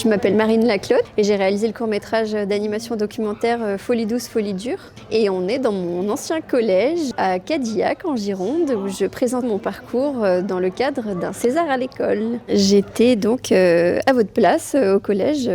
Je m'appelle Marine Laclotte et j'ai réalisé le court-métrage d'animation documentaire Folie douce, folie dure. Et on est dans mon ancien collège à Cadillac en Gironde où je présente mon parcours dans le cadre d'un César à l'école. J'étais donc à votre place au collège.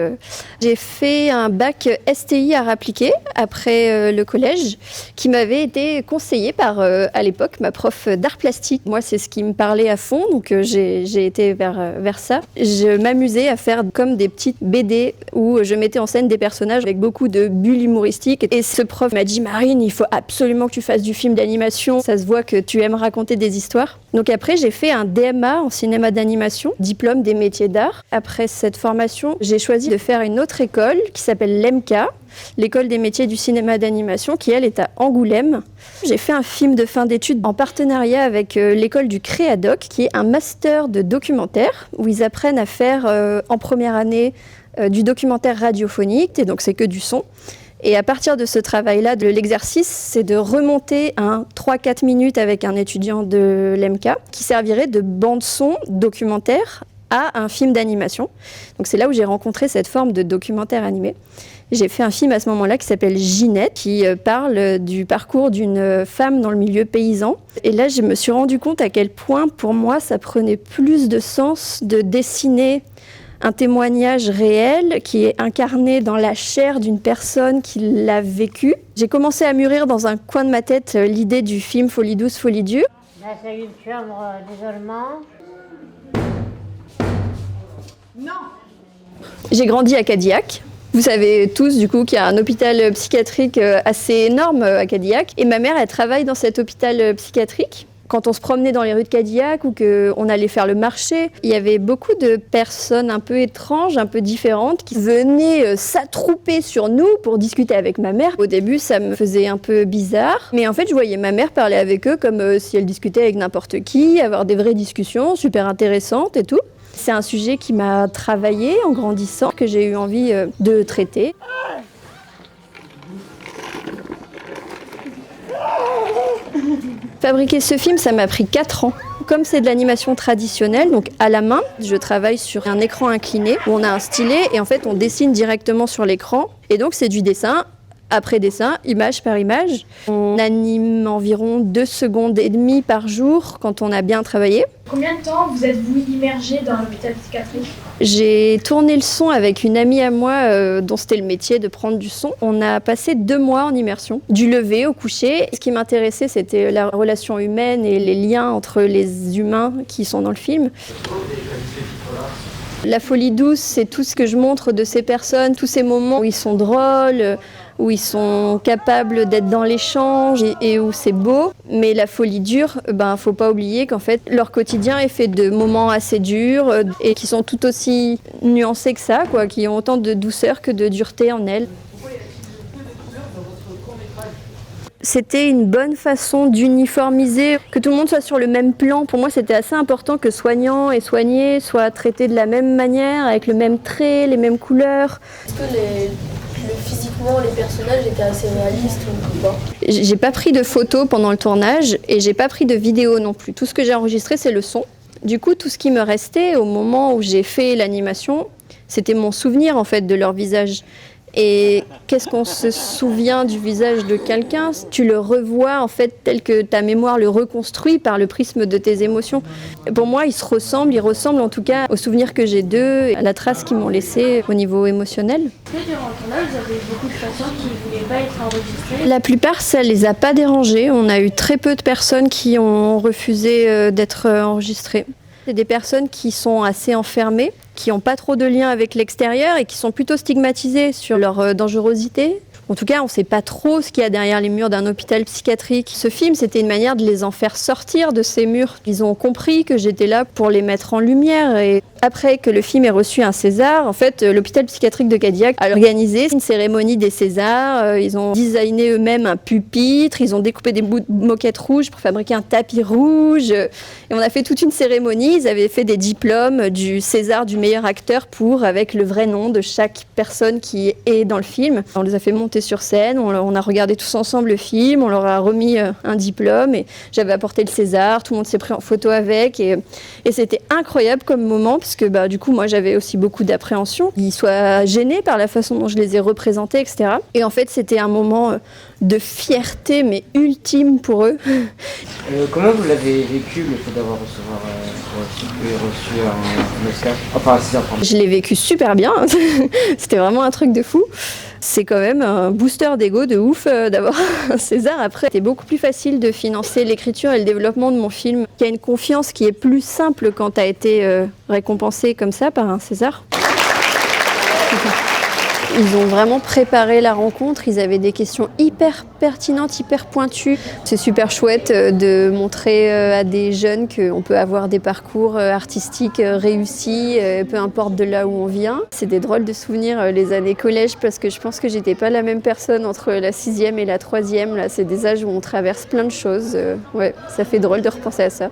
J'ai fait un bac STI art appliqué après le collège qui m'avait été conseillé par à l'époque ma prof d'art plastique. Moi c'est ce qui me parlait à fond donc j'ai été vers ça. Je m'amusais à faire comme des petites BD où je mettais en scène des personnages avec beaucoup de bulles humoristiques. Et ce prof m'a dit « Marine, il faut absolument que tu fasses du film d'animation. Ça se voit que tu aimes raconter des histoires. » Donc après, j'ai fait un DMA en cinéma d'animation, diplôme des métiers d'art. Après cette formation, j'ai choisi de faire une autre école qui s'appelle l'EMCA, l'école des métiers du cinéma d'animation, qui elle est à Angoulême. J'ai fait un film de fin d'études en partenariat avec l'école du Créadoc, qui est un master de documentaire, où ils apprennent à faire en première année du documentaire radiophonique, et donc c'est que du son. Et à partir de ce travail-là, de l'exercice, c'est de remonter un 3-4 minutes avec un étudiant de l'EMCA, qui servirait de bande-son documentaire à un film d'animation. Donc c'est là où j'ai rencontré cette forme de documentaire animé. J'ai fait un film à ce moment-là qui s'appelle Ginette, qui parle du parcours d'une femme dans le milieu paysan. Et là, je me suis rendu compte à quel point, pour moi, ça prenait plus de sens de dessiner un témoignage réel qui est incarné dans la chair d'une personne qui l'a vécu. J'ai commencé à mûrir dans un coin de ma tête l'idée du film Folie douce, folie dure. Là, c'est une chambre d'isolement. Non. J'ai grandi à Cadillac. Vous savez tous du coup qu'il y a un hôpital psychiatrique assez énorme à Cadillac. Et ma mère, elle travaille dans cet hôpital psychiatrique. Quand on se promenait dans les rues de Cadillac ou qu'on allait faire le marché, il y avait beaucoup de personnes un peu étranges, un peu différentes, qui venaient s'attrouper sur nous pour discuter avec ma mère. Au début, ça me faisait un peu bizarre. Mais en fait, je voyais ma mère parler avec eux comme si elle discutait avec n'importe qui, avoir des vraies discussions super intéressantes et tout. C'est un sujet qui m'a travaillé en grandissant, que j'ai eu envie de traiter. Fabriquer ce film, ça m'a pris 4 ans. Comme c'est de l'animation traditionnelle, donc à la main, je travaille sur un écran incliné où on a un stylet et en fait on dessine directement sur l'écran. Et donc c'est du dessin après dessin, image par image. On anime environ 2 secondes et demie par jour quand on a bien travaillé. Combien de temps vous êtes-vous immergé dans l'hôpital psychiatrique ? J'ai tourné le son avec une amie à moi dont c'était le métier de prendre du son. On a passé 2 mois en immersion, du lever au coucher. Ce qui m'intéressait, c'était la relation humaine et les liens entre les humains qui sont dans le film. La folie douce, c'est tout ce que je montre de ces personnes, tous ces moments où ils sont drôles, où ils sont capables d'être dans l'échange et où c'est beau. Mais la folie dure, faut pas oublier qu'en fait, leur quotidien est fait de moments assez durs et qui sont tout aussi nuancés que ça, quoi, qui ont autant de douceur que de dureté en elles. C'était une bonne façon d'uniformiser, que tout le monde soit sur le même plan. Pour moi, c'était assez important que soignants et soignés soient traités de la même manière, avec le même trait, les mêmes couleurs. Est-ce que physiquement, les personnages étaient assez réalistes ou pas ? J'ai pas pris de photos pendant le tournage et j'ai pas pris de vidéos non plus. Tout ce que j'ai enregistré, c'est le son. Du coup, tout ce qui me restait au moment où j'ai fait l'animation, c'était mon souvenir en fait de leur visage. Et qu'est-ce qu'on se souvient du visage de quelqu'un ? Tu le revois en fait tel que ta mémoire le reconstruit par le prisme de tes émotions. Pour moi, ils ressemblent en tout cas aux souvenirs que j'ai d'eux, à la trace qu'ils m'ont laissée au niveau émotionnel. Est-ce que durant le tournage, vous avez beaucoup de patients qui ne voulaient pas être enregistrés ? La plupart, ça ne les a pas dérangés. On a eu très peu de personnes qui ont refusé d'être enregistrées. C'est des personnes qui sont assez enfermées, qui n'ont pas trop de lien avec l'extérieur et qui sont plutôt stigmatisées sur leur dangerosité. En tout cas, on ne sait pas trop ce qu'il y a derrière les murs d'un hôpital psychiatrique. Ce film, c'était une manière de les en faire sortir de ces murs. Ils ont compris que j'étais là pour les mettre en lumière. Et après que le film ait reçu un César, en fait, l'hôpital psychiatrique de Cadillac a organisé une cérémonie des Césars. Ils ont designé eux-mêmes un pupitre, ils ont découpé des bouts de moquette rouge pour fabriquer un tapis rouge. Et on a fait toute une cérémonie. Ils avaient fait des diplômes du César du meilleur acteur avec le vrai nom de chaque personne qui est dans le film. On les a fait monter sur scène, on a regardé tous ensemble le film, on leur a remis un diplôme et j'avais apporté le César, tout le monde s'est pris en photo avec et c'était incroyable comme moment parce que du coup moi j'avais aussi beaucoup d'appréhension, qu'ils soient gênés par la façon dont je les ai représentés, etc. Et en fait c'était un moment de fierté mais ultime pour eux. Comment vous l'avez vécu le fait d'avoir reçu un Oscar, enfin un César, pardon. Je l'ai vécu super bien, c'était vraiment un truc de fou. C'est quand même un booster d'ego de ouf d'avoir un César. Après, c'était beaucoup plus facile de financer l'écriture et le développement de mon film. Il y a une confiance qui est plus simple quand tu as été récompensé comme ça par un César. Ils ont vraiment préparé la rencontre, ils avaient des questions hyper pertinentes, hyper pointues. C'est super chouette de montrer à des jeunes qu'on peut avoir des parcours artistiques réussis, peu importe de là où on vient. C'est des drôles de souvenirs les années collège parce que je pense que j'étais pas la même personne entre la 6e et la 3e. Là, c'est des âges où on traverse plein de choses. Ouais, ça fait drôle de repenser à ça.